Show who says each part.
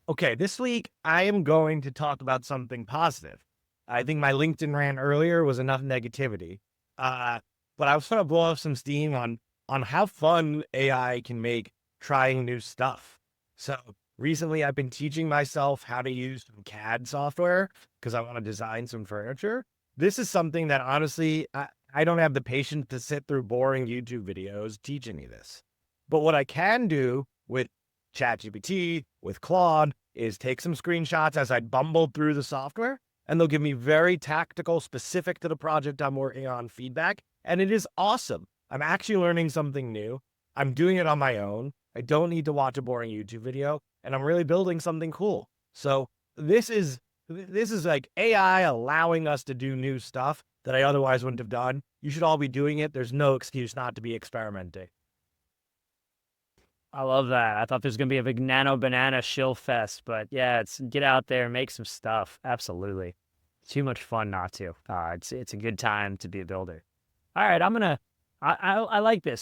Speaker 1: Okay, this week I am going to talk about something positive. I think my LinkedIn rant earlier was enough negativity. Uh, but I was trying to blow off some steam on how fun AI can make trying new stuff. So recently I've been teaching myself how to use some CAD software because I want to design some furniture. This is something that honestly I don't have the patience to sit through boring YouTube videos teaching me this. But what I can do with ChatGPT, with Claude, is take some screenshots as I bumble through the software, and they'll give me very tactical, specific to the project I'm working on feedback. And it is awesome. I'm actually learning something new. I'm doing it on my own. I don't need to watch a boring YouTube video, and I'm really building something cool. So this is like AI allowing us to do new stuff that I otherwise wouldn't have done. You should all be doing it. There's no excuse not to be experimenting.
Speaker 2: I love that. I thought there's gonna be a big nano banana shill fest, but yeah, it's get out there, make some stuff. Absolutely. Too much fun not to. It's a good time to be a builder. All right, I like this.